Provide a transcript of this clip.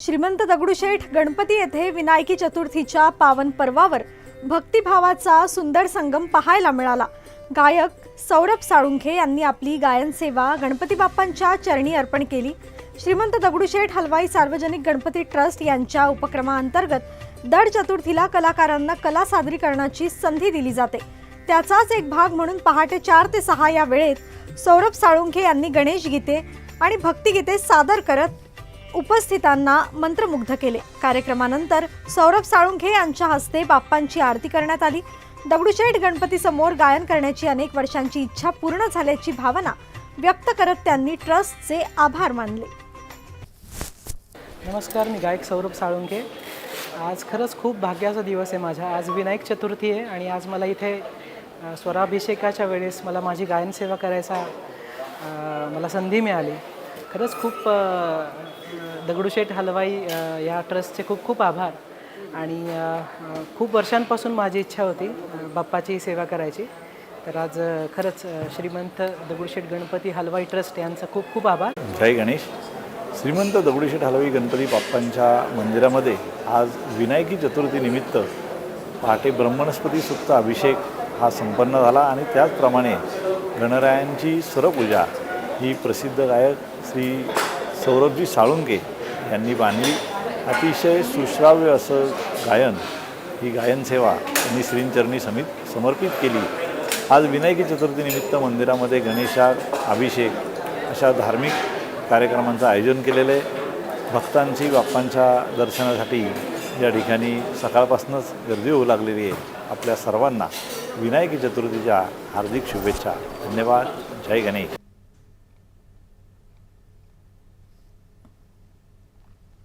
श्रीमंत दगडूशेठ गणपती येथे विनायकी चतुर्थीच्या पावन पर्वावर भक्तिभावाचा सुंदर संगम पाहायला मिळाला। गायक सौरभ साळुंखे यांनी आपली गायन सेवा गणपती बाप्पांच्या चरणी अर्पण केली। श्रीमंत दगडूशेठ हलवाई सार्वजनिक गणपती ट्रस्ट यांच्या उपक्रमांतर्गत दर चतुर्थीला कलाकारांना कला सादरीकरणाची संधी दिली जाते। त्याचाच एक भाग म्हणून पहाटे 4 ते 6 या वेळेत सौरभ साळुंखे यांनी गणेश गीते आणि भक्तिगीते सादर करत उपस्थितांना मंत्रमुग्ध केले। कार्यक्रमानंतर सौरभ साळुंखे यांच्या हस्ते बाप्पांची आरती करण्यात आली। दगडूशेठ गणपती समोर गायन करण्याची अनेक वर्षांची इच्छा पूर्ण झाल्याची भावना व्यक्त करत त्यांनी ट्रस्टचे आभार मानले। नमस्कार, मी गायक सौरभ साळुंखे। आज खरंच खूप भाग्याचा दिवस आहे माझा। आज विनायक चतुर्थी आहे आणि आज मला इथे स्वराभिषेकाच्या वेळेस मला माझी गायन सेवा करायचा मला संधी मिळाली। खरंच खूप दगडूशेठ हलवाई या ट्रस्टचे खूप खूप आभार। आणि खूप वर्षांपासून माझी इच्छा होती बाप्पाची सेवा करायची। तर आज खरंच श्रीमंत दगडूशेठ गणपती हलवाई ट्रस्ट यांचा खूप खूप आभार। जय गणेश। श्रीमंत दगडूशेठ हलवाई गणपती बाप्पांच्या मंदिरामध्ये आज विनायकी चतुर्थीनिमित्त पहाटे ब्रह्मणस्पती सुक्त अभिषेक हा संपन्न झाला आणि त्याचप्रमाणे गणरायांची स्वरपूजा ही प्रसिद्ध गायक श्री सौरभजी साळुंखे यांनी बांधली। अतिशय सुश्राव्य असं गायन, ही गायन सेवा त्यांनी श्रींचरणी समर्पित केली। आज विनायकी चतुर्थीनिमित्त मंदिरामध्ये गणेशा अभिषेक अशा धार्मिक कार्यक्रमांचं आयोजन केलेलं आहे। भक्तांची बाप्पांच्या दर्शनासाठी या ठिकाणी सकाळपासूनच गर्दी होऊ लागलेली आहे। आपल्या सर्वांना विनायकी चतुर्थीच्या हार्दिक शुभेच्छा। धन्यवाद। जय गणेश।